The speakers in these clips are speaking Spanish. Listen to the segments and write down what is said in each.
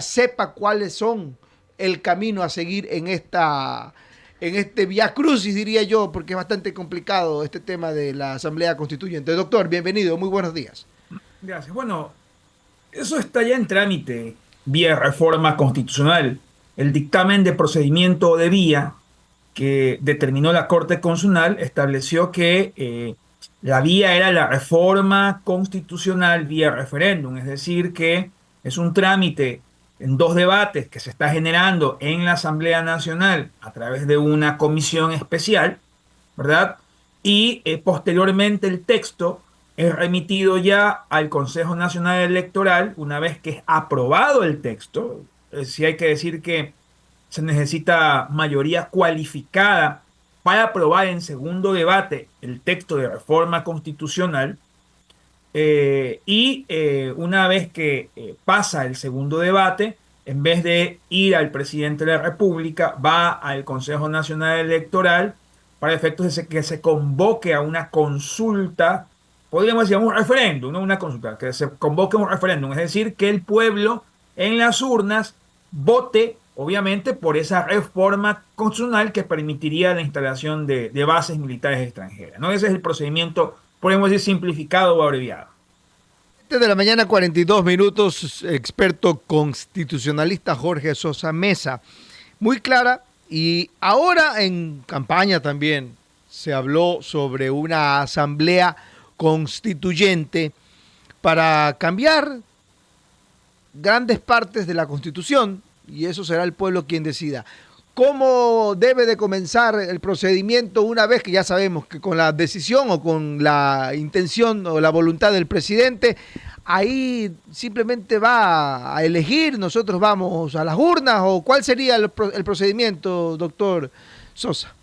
sepa cuáles son el camino a seguir en este vía crucis, diría yo, porque es bastante complicado este tema de la Asamblea Constituyente. Doctor, bienvenido, muy buenos días. Gracias. Bueno, eso está ya en trámite vía reforma constitucional. El dictamen de procedimiento de vía que determinó la Corte Constitucional estableció que la vía era la reforma constitucional vía referéndum, es decir, que es un trámite en dos debates que se está generando en la Asamblea Nacional a través de una comisión especial, ¿verdad? Y posteriormente el texto es remitido ya al Consejo Nacional Electoral una vez que es aprobado el texto. Sí hay que decir que se necesita mayoría cualificada para aprobar en segundo debate el texto de reforma constitucional. Una vez que pasa el segundo debate, en vez de ir al presidente de la República, va al Consejo Nacional Electoral para efectos de que se convoque a una consulta, podríamos decir un referéndum, no una consulta, que se convoque un referéndum, es decir, que el pueblo en las urnas vote, obviamente, por esa reforma constitucional que permitiría la instalación de bases militares extranjeras, ¿no? Ese es el procedimiento, podemos decir, simplificado o abreviado. 7 de la mañana, 42 minutos, experto constitucionalista Jorge Sosa Mesa. Muy clara, y ahora en campaña también se habló sobre una asamblea constituyente para cambiar grandes partes de la Constitución, y eso será el pueblo quien decida. ¿Cómo debe de comenzar el procedimiento una vez que ya sabemos que con la decisión o con la intención o la voluntad del presidente, ahí simplemente va a elegir, nosotros vamos a las urnas, o cuál sería el procedimiento, doctor Sosa?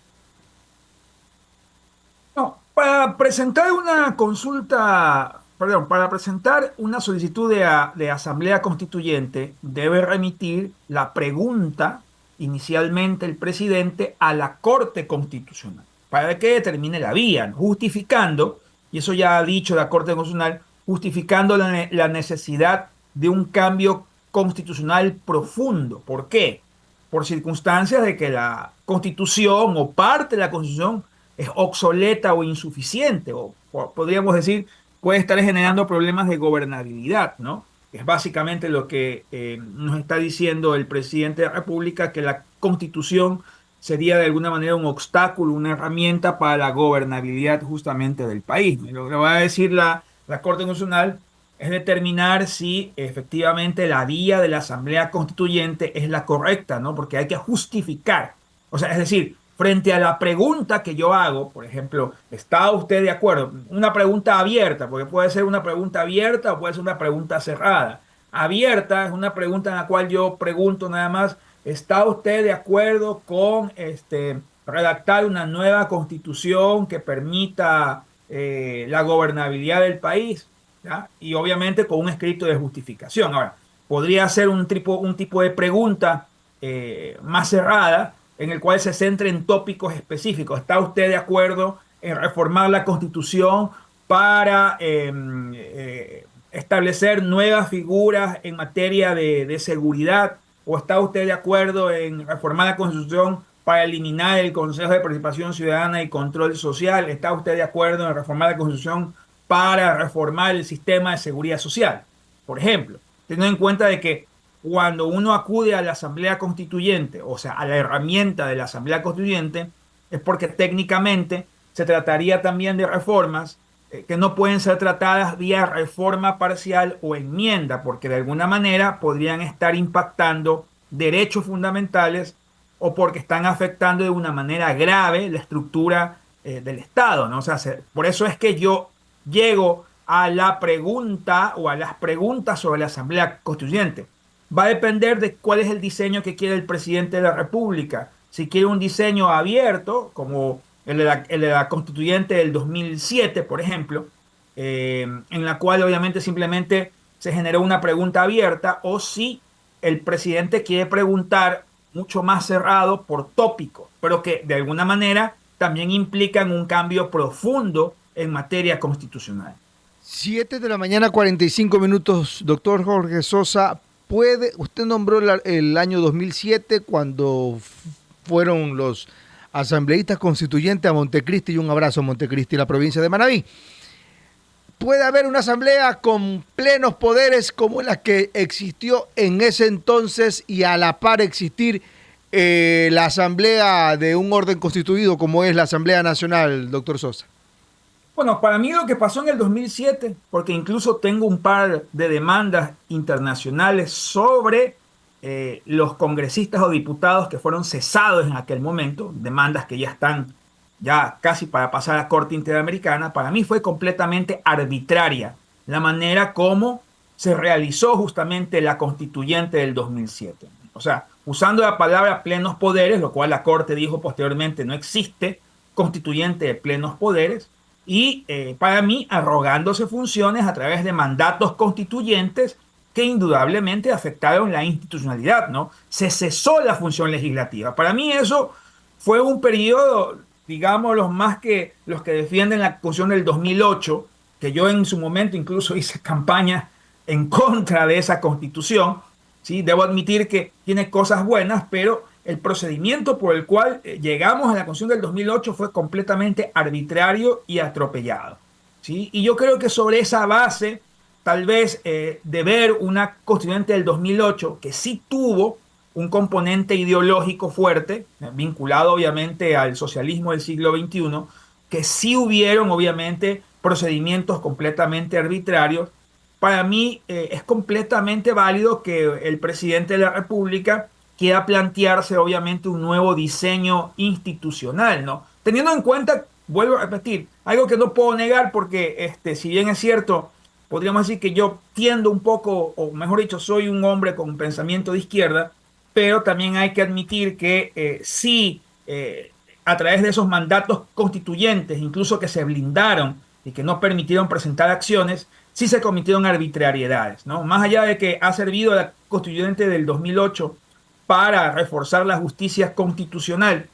No, para presentar una consulta, perdón, para presentar una solicitud de asamblea constituyente, debe remitir la pregunta inicialmente el presidente a la Corte Constitucional para que determine la vía, ¿no? Justificando, y eso ya ha dicho la Corte Constitucional, justificando la necesidad de un cambio constitucional profundo. ¿Por qué? Por circunstancias de que la Constitución o parte de la Constitución es obsoleta o insuficiente, o podríamos decir, puede estar generando problemas de gobernabilidad, ¿no? Es básicamente lo que nos está diciendo el presidente de la República, que la Constitución sería de alguna manera un obstáculo, una herramienta para la gobernabilidad justamente del país. Lo que va a decir la Corte Constitucional es determinar si efectivamente la vía de la Asamblea Constituyente es la correcta, ¿no? Porque hay que justificar. O sea, es decir, frente a la pregunta que yo hago, por ejemplo, ¿está usted de acuerdo? Una pregunta abierta, porque puede ser una pregunta abierta o puede ser una pregunta cerrada. Abierta es una pregunta en la cual yo pregunto nada más, ¿está usted de acuerdo con redactar una nueva constitución que permita la gobernabilidad del país? ¿Ya? Y obviamente con un escrito de justificación. Ahora, podría ser un tipo de pregunta más cerrada en el cual se centre en tópicos específicos. ¿Está usted de acuerdo en reformar la Constitución para establecer nuevas figuras en materia de seguridad? ¿O está usted de acuerdo en reformar la Constitución para eliminar el Consejo de Participación Ciudadana y Control Social? ¿Está usted de acuerdo en reformar la Constitución para reformar el sistema de seguridad social? Por ejemplo, teniendo en cuenta de que cuando uno acude a la Asamblea Constituyente, o sea, a la herramienta de la Asamblea Constituyente, es porque técnicamente se trataría también de reformas que no pueden ser tratadas vía reforma parcial o enmienda, porque de alguna manera podrían estar impactando derechos fundamentales o porque están afectando de una manera grave la estructura del Estado, ¿no? O sea, por eso es que yo llego a la pregunta o a las preguntas sobre la Asamblea Constituyente. Va a depender de cuál es el diseño que quiere el presidente de la República. Si quiere un diseño abierto, como el de la constituyente del 2007, por ejemplo, en la cual obviamente simplemente se generó una pregunta abierta, o si el presidente quiere preguntar mucho más cerrado por tópico, pero que de alguna manera también implican un cambio profundo en materia constitucional. 7 de la mañana, 45 minutos, doctor Jorge Sosa. usted nombró el año 2007 cuando fueron los asambleístas constituyentes a Montecristi, y un abrazo a Montecristi, la provincia de Manabí. ¿Puede haber una asamblea con plenos poderes como la que existió en ese entonces y a la par existir la asamblea de un orden constituido como es la Asamblea Nacional, doctor Sosa? Bueno, para mí lo que pasó en el 2007, porque incluso tengo un par de demandas internacionales sobre los congresistas o diputados que fueron cesados en aquel momento, demandas que ya están ya casi para pasar a Corte Interamericana. Para mí fue completamente arbitraria la manera como se realizó justamente la constituyente del 2007. O sea, usando la palabra plenos poderes, lo cual la Corte dijo posteriormente no existe constituyente de plenos poderes, y para mí arrogándose funciones a través de mandatos constituyentes que indudablemente afectaron la institucionalidad, ¿no? Se cesó la función legislativa. Para mí eso fue un periodo, digamos, los que defienden la Constitución del 2008, que yo en su momento incluso hice campaña en contra de esa Constitución, ¿sí? Debo admitir que tiene cosas buenas, pero el procedimiento por el cual llegamos a la Constitución del 2008 fue completamente arbitrario y atropellado, ¿sí? Y yo creo que sobre esa base, tal vez de ver una Constituyente del 2008 que sí tuvo un componente ideológico fuerte, vinculado obviamente al socialismo del siglo XXI, que sí hubieron obviamente procedimientos completamente arbitrarios. Para mí es completamente válido que el presidente de la República quiera plantearse obviamente un nuevo diseño institucional, ¿no? Teniendo en cuenta, vuelvo a repetir, algo que no puedo negar porque si bien es cierto, podríamos decir que yo tiendo un poco, o mejor dicho, soy un hombre con un pensamiento de izquierda, pero también hay que admitir que sí, a través de esos mandatos constituyentes, incluso que se blindaron y que no permitieron presentar acciones, sí se cometieron arbitrariedades, ¿no? Más allá de que ha servido la constituyente del 2008 para reforzar la justicia constitucional.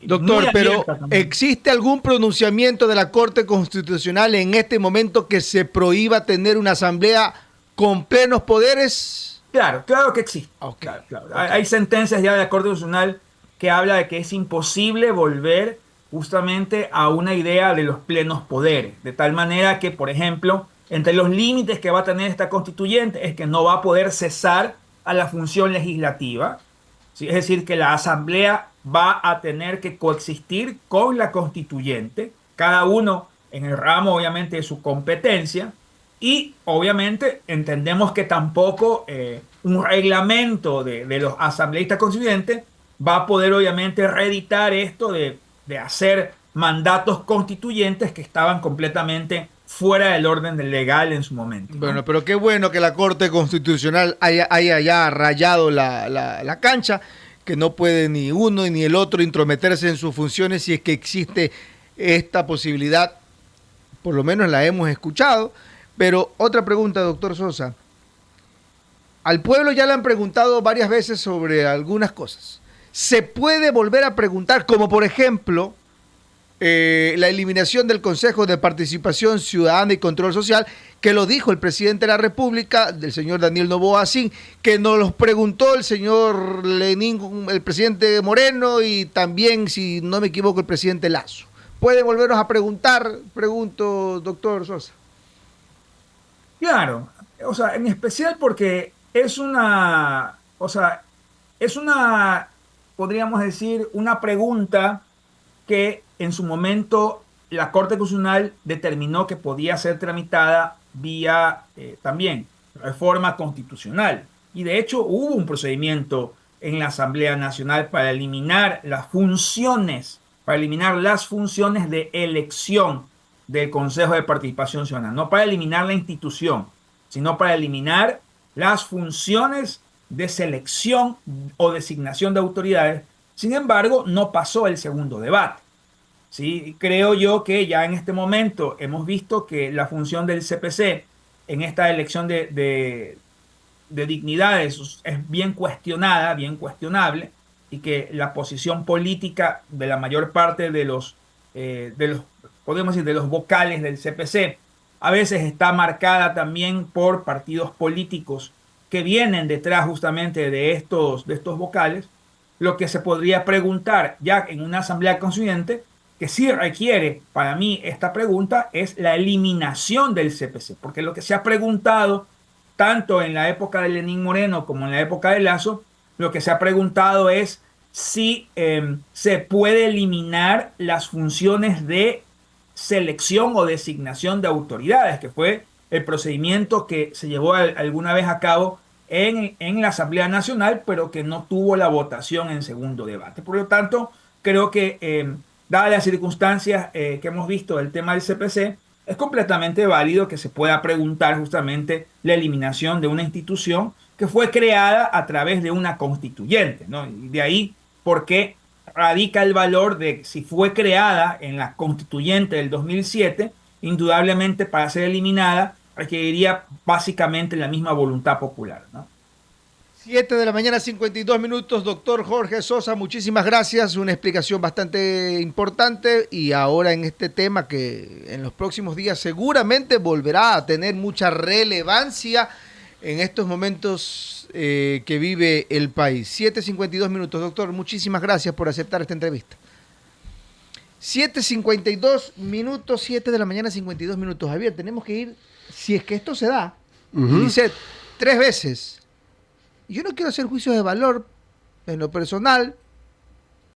Doctor, pero ¿existe algún pronunciamiento de la Corte Constitucional en este momento que se prohíba tener una asamblea con plenos poderes? Claro, claro que existe. Okay. Claro. Hay sentencias ya de la Corte Constitucional que habla de que es imposible volver justamente a una idea de los plenos poderes. De tal manera que, por ejemplo, entre los límites que va a tener esta constituyente es que no va a poder cesar a la función legislativa, ¿sí? Es decir, que la asamblea va a tener que coexistir con la constituyente, cada uno en el ramo obviamente de su competencia, y obviamente entendemos que tampoco un reglamento de los asambleístas constituyentes va a poder obviamente reeditar esto de hacer mandatos constituyentes que estaban completamente fuera del orden legal en su momento, ¿no? Bueno, pero qué bueno que la Corte Constitucional haya ya rayado la cancha, que no puede ni uno ni el otro intrometerse en sus funciones si es que existe esta posibilidad, por lo menos la hemos escuchado. Pero otra pregunta, doctor Sosa. Al pueblo ya le han preguntado varias veces sobre algunas cosas. ¿Se puede volver a preguntar, como por ejemplo la eliminación del Consejo de Participación Ciudadana y Control Social, que lo dijo el presidente de la República, del señor Daniel Noboa Sin, que nos los preguntó el señor Lenín, el presidente Moreno, y también, si no me equivoco, el presidente Lazo? ¿Puede volvernos a preguntar? Pregunto, doctor Sosa. Claro, o sea, en especial porque podríamos decir, una pregunta que en su momento la Corte Constitucional determinó que podía ser tramitada vía también reforma constitucional. Y de hecho hubo un procedimiento en la Asamblea Nacional para eliminar las funciones de elección del Consejo de Participación Ciudadana. No para eliminar la institución, sino para eliminar las funciones de selección o designación de autoridades. Sin embargo, no pasó el segundo debate. ¿Sí? Creo yo que ya en este momento hemos visto que la función del CPC en esta elección de dignidades es bien cuestionada, bien cuestionable, y que la posición política de la mayor parte de los podemos decir, de los vocales del CPC a veces está marcada también por partidos políticos que vienen detrás justamente de estos vocales, lo que se podría preguntar ya en una asamblea constituyente, que sí requiere para mí esta pregunta, es la eliminación del CPC, porque lo que se ha preguntado tanto en la época de Lenín Moreno como en la época de Lazo, lo que se ha preguntado es si se puede eliminar las funciones de selección o designación de autoridades, que fue el procedimiento que se llevó alguna vez a cabo en la Asamblea Nacional, pero que no tuvo la votación en segundo debate. Por lo tanto, creo que, dadas las circunstancias que hemos visto del tema del CPC, es completamente válido que se pueda preguntar justamente la eliminación de una institución que fue creada a través de una constituyente, ¿no? Y de ahí por qué radica el valor de si fue creada en la constituyente del 2007, indudablemente para ser eliminada requeriría básicamente la misma voluntad popular, ¿no? 7 de la mañana, 52 minutos. Doctor Jorge Sosa, muchísimas gracias. Una explicación bastante importante y ahora en este tema que en los próximos días seguramente volverá a tener mucha relevancia en estos momentos que vive el país. 7:52 minutos. Doctor, muchísimas gracias por aceptar esta entrevista. 7:52 minutos, 7 de la mañana, 52 minutos. Javier, tenemos que ir, si es que esto se da, dice 3 veces. Yo no quiero hacer juicios de valor en lo personal,